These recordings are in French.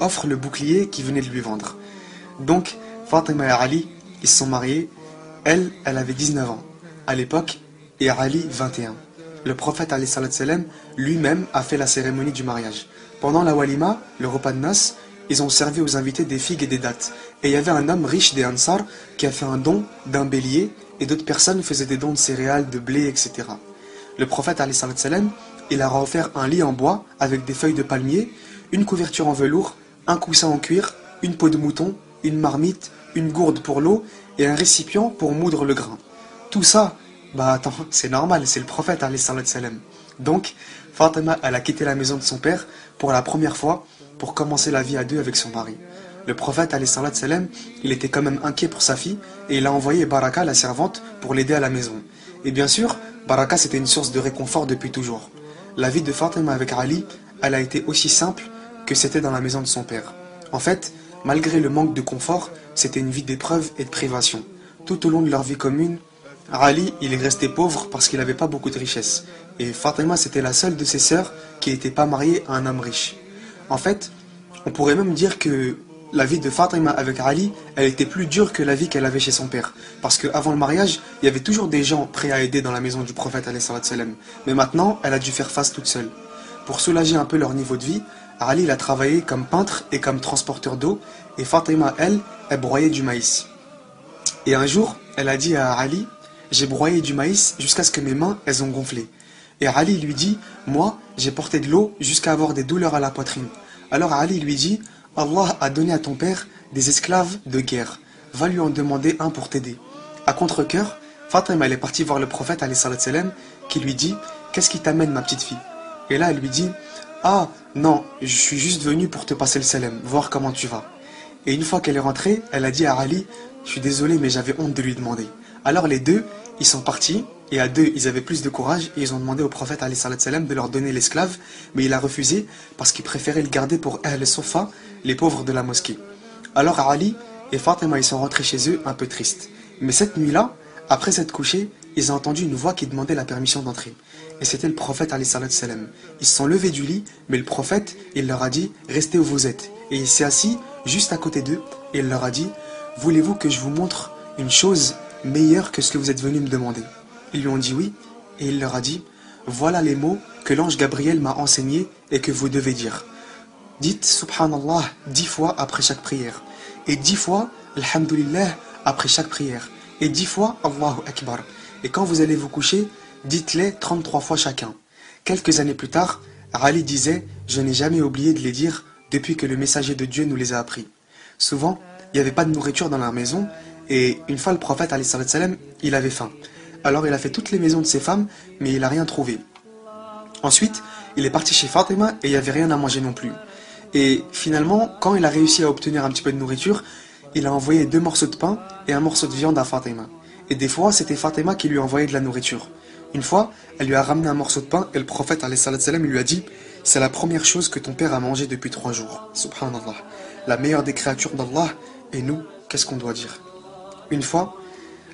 offre le bouclier qu'il venait de lui vendre. Donc, Fatima et Ali, ils se sont mariés. Elle avait 19 ans à l'époque et Ali 21. Le prophète alayhi salat salam lui-même a fait la cérémonie du mariage. Pendant la walima, le repas de noces, ils ont servi aux invités des figues et des dattes. Et il y avait un homme riche des Ansar qui a fait un don d'un bélier et d'autres personnes faisaient des dons de céréales, de blé, etc. Le prophète alayhi salat salam, il leur a offert un lit en bois avec des feuilles de palmier, une couverture en velours, un coussin en cuir, une peau de mouton, une marmite, une gourde pour l'eau et un récipient pour moudre le grain. Tout ça, bah attends, c'est normal, c'est le prophète alayhi salat salam. Donc, Fatima, elle a quitté la maison de son père pour la première fois pour commencer la vie à deux avec son mari. Le prophète alayhi salat salam, il était quand même inquiet pour sa fille et il a envoyé Baraka, la servante, pour l'aider à la maison. Et bien sûr, Baraka c'était une source de réconfort depuis toujours. La vie de Fatima avec Ali, elle a été aussi simple que c'était dans la maison de son père. En fait, malgré le manque de confort, c'était une vie d'épreuve et de privation. Tout au long de leur vie commune, Ali, il est resté pauvre parce qu'il n'avait pas beaucoup de richesses. Et Fatima, c'était la seule de ses sœurs qui n'était pas mariée à un homme riche. En fait, on pourrait même dire que la vie de Fatima avec Ali, elle était plus dure que la vie qu'elle avait chez son père. Parce qu'avant le mariage, il y avait toujours des gens prêts à aider dans la maison du prophète alayhi salam. Mais maintenant, elle a dû faire face toute seule. Pour soulager un peu leur niveau de vie, Ali il a travaillé comme peintre et comme transporteur d'eau, et Fatima, elle broyait du maïs. Et un jour, elle a dit à Ali, j'ai broyé du maïs jusqu'à ce que mes mains, elles ont gonflé. Et Ali lui dit, moi, j'ai porté de l'eau jusqu'à avoir des douleurs à la poitrine. Alors Ali lui dit, Allah a donné à ton père des esclaves de guerre. Va lui en demander un pour t'aider. À contre-cœur, Fatima elle est partie voir le prophète alayhi salat salam, qui lui dit, qu'est-ce qui t'amène ma petite fille? Et là elle lui dit, ah non, je suis juste venue pour te passer le salam, voir comment tu vas. Et une fois qu'elle est rentrée, elle a dit à Ali, je suis désolé mais j'avais honte de lui demander. Alors les deux, ils sont partis, et à deux, ils avaient plus de courage, et ils ont demandé au prophète alayhi salat salam de leur donner l'esclave, mais il a refusé, parce qu'il préférait le garder pour Ahl Sofa, les pauvres de la mosquée. Alors Ali et Fatima, ils sont rentrés chez eux un peu tristes. Mais cette nuit-là, après s'être couchés, ils ont entendu une voix qui demandait la permission d'entrer. Et c'était le prophète alayhi salat salam. Ils se sont levés du lit, mais le prophète, il leur a dit, restez où vous êtes. Et il s'est assis juste à côté d'eux, et il leur a dit, voulez-vous que je vous montre une chose meilleure que ce que vous êtes venus me demander? Ils lui ont dit oui, et il leur a dit, voilà les mots que l'ange Gabriel m'a enseignés et que vous devez dire. Dites Subhanallah 10 fois après chaque prière, et 10 fois Alhamdulillah après chaque prière, et 10 fois Allahu Akbar. Et quand vous allez vous coucher, dites-les 33 fois chacun. Quelques années plus tard, Ali disait, je n'ai jamais oublié de les dire depuis que le messager de Dieu nous les a appris. Souvent, il n'y avait pas de nourriture dans leur maison, et une fois le prophète alayhi salam, il avait faim. Alors il a fait toutes les maisons de ses femmes, mais il n'a rien trouvé. Ensuite, il est parti chez Fatima et il n'y avait rien à manger non plus. Et finalement, quand il a réussi à obtenir un petit peu de nourriture, il a envoyé 2 morceaux de pain et un morceau de viande à Fatima. Et des fois, c'était Fatima qui lui envoyait de la nourriture. Une fois, elle lui a ramené un morceau de pain et le prophète alayhi salam lui a dit, c'est la première chose que ton père a mangé depuis 3 jours. Subhanallah. La meilleure des créatures d'Allah, et nous, qu'est-ce qu'on doit dire? Une fois,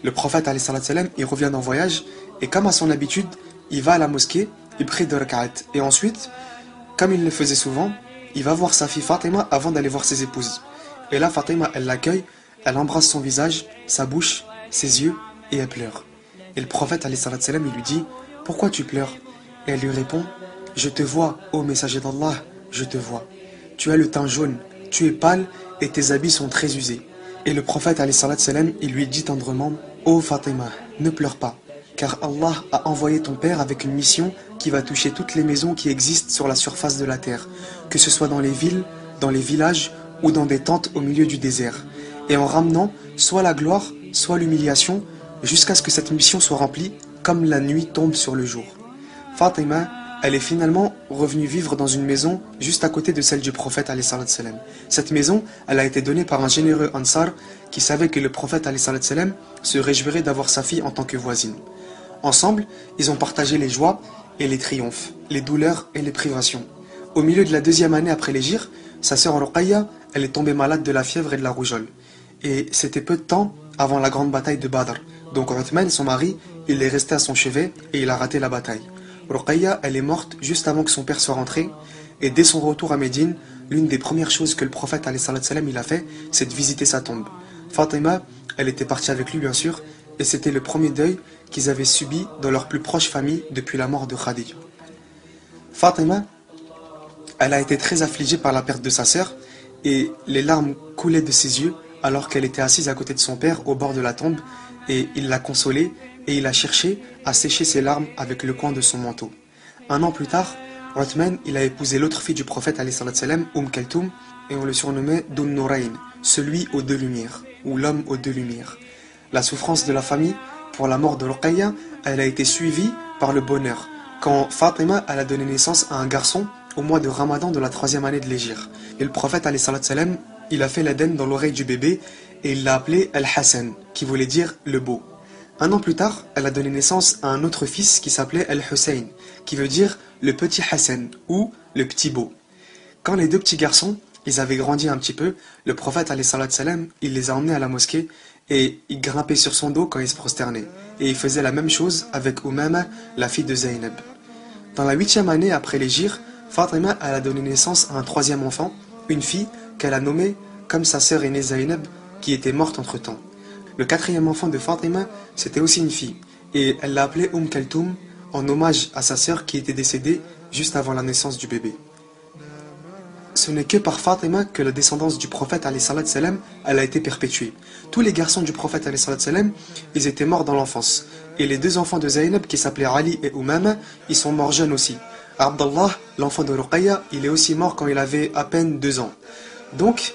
le prophète alayhi salam, il revient d'un voyage, et comme à son habitude, il va à la mosquée, il prie 2 rak'at. Et ensuite, comme il le faisait souvent, il va voir sa fille Fatima avant d'aller voir ses épouses. Et là, Fatima, elle l'accueille, elle embrasse son visage, sa bouche, ses yeux, et elle pleure. Et le prophète alayhi salam, il lui dit, pourquoi tu pleures? Et elle lui répond, je te vois, ô messager d'Allah, je te vois. Tu as le teint jaune, tu es pâle, et tes habits sont très usés. Et le prophète alayhi salam, il lui dit tendrement, ô Fatima, ne pleure pas, car Allah a envoyé ton père avec une mission qui va toucher toutes les maisons qui existent sur la surface de la terre, que ce soit dans les villes, dans les villages ou dans des tentes au milieu du désert, et en ramenant soit la gloire, soit l'humiliation, jusqu'à ce que cette mission soit remplie comme la nuit tombe sur le jour. Fatima, elle est finalement revenue vivre dans une maison juste à côté de celle du prophète alayhi salam. Cette maison, elle a été donnée par un généreux Ansar qui savait que le prophète alayhi salam se réjouirait d'avoir sa fille en tant que voisine. Ensemble, ils ont partagé les joies et les triomphes, les douleurs et les privations. Au milieu de la 2e année après l'hégire, sa sœur Ruqayya, elle est tombée malade de la fièvre et de la rougeole. Et c'était peu de temps avant la grande bataille de Badr. Donc Uthman, son mari, il est resté à son chevet et il a raté la bataille. Ruqayya, elle est morte juste avant que son père soit rentré, et dès son retour à Médine, l'une des premières choses que le prophète alayhi salam, il a fait, c'est de visiter sa tombe. Fatima, elle était partie avec lui bien sûr, et c'était le premier deuil qu'ils avaient subi dans leur plus proche famille depuis la mort de Khadija. Fatima, elle a été très affligée par la perte de sa sœur, et les larmes coulaient de ses yeux alors qu'elle était assise à côté de son père au bord de la tombe, et il l'a consolée, et il a cherché à sécher ses larmes avec le coin de son manteau. Un an plus tard, Uthman, il a épousé l'autre fille du prophète alayhi salam, Kaltoum, et on le surnommait Dun Nurayn, celui aux deux lumières, ou l'homme aux deux lumières. La souffrance de la famille pour la mort de Ruqayya, elle a été suivie par le bonheur, quand Fatima elle a donné naissance à un garçon au mois de Ramadan de la 3e année de l'Hégire. Et le prophète alayhi salam, il a fait l'Aden dans l'oreille du bébé et il l'a appelé Al-Hassan, qui voulait dire le beau. Un an plus tard, elle a donné naissance à un autre fils qui s'appelait Al-Hussein, qui veut dire le petit Hassan ou le petit beau. Quand les deux petits garçons, ils avaient grandi un petit peu, le prophète alayhi salam, il les a emmenés à la mosquée et il grimpait sur son dos quand il se prosternait. Et il faisait la même chose avec Umama, la fille de Zaynab. Dans la 8e année après l'Hégire, Fatima elle a donné naissance à un 3e enfant, une fille qu'elle a nommée comme sa sœur aînée Zaynab, qui était morte entre-temps. Le 4e enfant de Fatima, c'était aussi une fille, et elle l'a appelée Kaltoum en hommage à sa sœur qui était décédée juste avant la naissance du bébé. Ce n'est que par Fatima que la descendance du prophète alayhi salam, elle a été perpétuée. Tous les garçons du prophète alayhi salam, ils étaient morts dans l'enfance. Et les deux enfants de Zaynab qui s'appelaient Ali et Umama, ils sont morts jeunes aussi. Abdallah, l'enfant de Ruqayya, il est aussi mort quand il avait à peine 2 ans. Donc,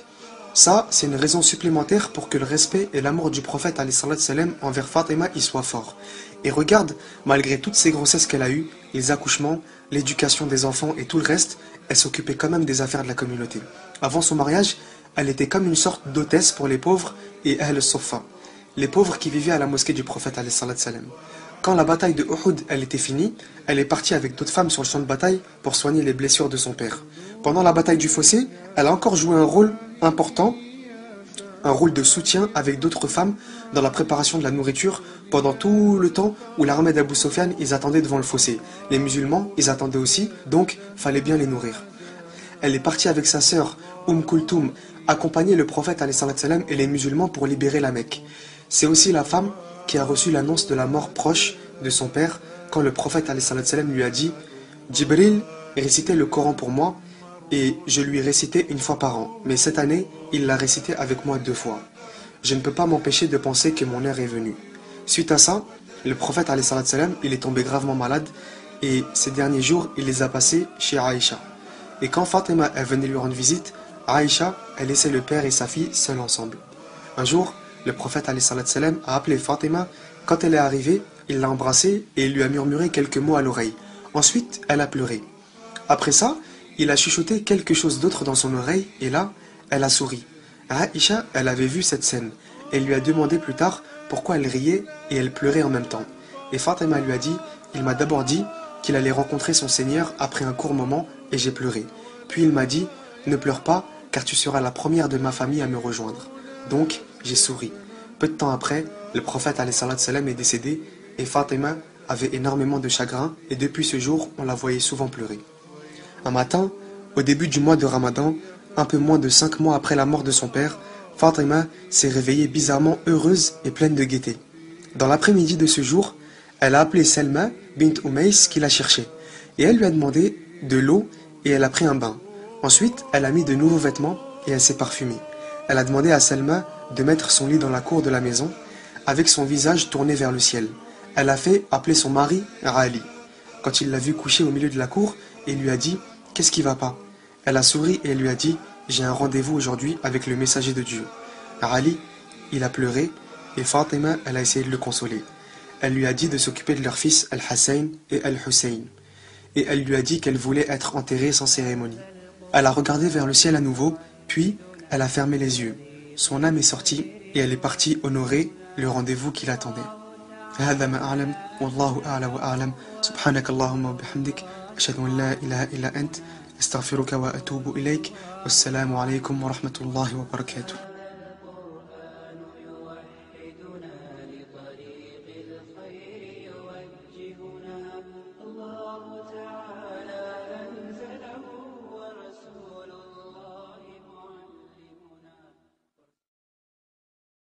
ça, c'est une raison supplémentaire pour que le respect et l'amour du prophète alayhi salam envers Fatima y soient forts. Et regarde, malgré toutes ces grossesses qu'elle a eues, les accouchements, l'éducation des enfants et tout le reste, elle s'occupait quand même des affaires de la communauté. Avant son mariage, elle était comme une sorte d'hôtesse pour les pauvres et Ahl al-Suffa, les pauvres qui vivaient à la mosquée du prophète alayhi salam. Quand la bataille de Uhud elle était finie, elle est partie avec d'autres femmes sur le champ de bataille pour soigner les blessures de son père. Pendant la bataille du fossé, elle a encore joué un rôle important, un rôle de soutien avec d'autres femmes dans la préparation de la nourriture pendant tout le temps où l'armée d'Abu Sufyan ils attendaient devant le fossé. Les musulmans ils attendaient aussi, donc fallait bien les nourrir. Elle est partie avec sa sœur Kulthum accompagner le prophète alayhi salam et les musulmans pour libérer la Mecque. C'est aussi la femme qui a reçu l'annonce de la mort proche de son père quand le prophète alayhi salam lui a dit « Jibril récitait le Coran pour moi et je lui récitais une fois par an, mais cette année, il l'a récité avec moi 2 fois. Je ne peux pas m'empêcher de penser que mon heure est venue. » Suite à ça, le prophète alayhi salam, il est tombé gravement malade et ces derniers jours, il les a passés chez Aïcha. Et quand Fatima est venue lui rendre visite, Aïcha, elle laissait le père et sa fille seuls ensemble. Un jour, le prophète alayhi salam a appelé Fatima. Quand elle est arrivée, il l'a embrassée et il lui a murmuré quelques mots à l'oreille. Ensuite, elle a pleuré. Après ça, il a chuchoté quelque chose d'autre dans son oreille et là, elle a souri. Aïcha, elle avait vu cette scène. Elle lui a demandé plus tard pourquoi elle riait et elle pleurait en même temps. Et Fatima lui a dit, il m'a d'abord dit qu'il allait rencontrer son Seigneur après un court moment et j'ai pleuré. Puis il m'a dit, ne pleure pas car tu seras la première de ma famille à me rejoindre. Donc, j'ai souri. Peu de temps après, le prophète alayhi salam est décédé et Fatima avait énormément de chagrin et depuis ce jour, on la voyait souvent pleurer. Un matin, au début du mois de Ramadan, un peu moins de 5 mois après la mort de son père, Fatima s'est réveillée bizarrement heureuse et pleine de gaieté. Dans l'après-midi de ce jour, elle a appelé Selma bint Umays qui la cherchait et elle lui a demandé de l'eau et elle a pris un bain. Ensuite, elle a mis de nouveaux vêtements et elle s'est parfumée. Elle a demandé à Selma de mettre son lit dans la cour de la maison avec son visage tourné vers le ciel. Elle a fait appeler son mari Ali. Quand il l'a vu couché au milieu de la cour, il lui a dit « Qu'est-ce qui va pas ?» Elle a souri et elle lui a dit « J'ai un rendez-vous aujourd'hui avec le messager de Dieu. » Ali, il a pleuré et Fatima, elle a essayé de le consoler. Elle lui a dit de s'occuper de leur fils Al-Hassan et Al-Hussein. Et elle lui a dit qu'elle voulait être enterrée sans cérémonie. Elle a regardé vers le ciel à nouveau, puis elle a fermé les yeux. Son âme est sortie et elle est partie honorer le rendez-vous qui l'attendait. هذا ما أعلم والله أعلى وأعلم سبحانك اللهم وبحمدك أشهد أن لا إله إلا أنت أستغفرك وأتوب إليك والسلام عليكم ورحمة الله وبركاته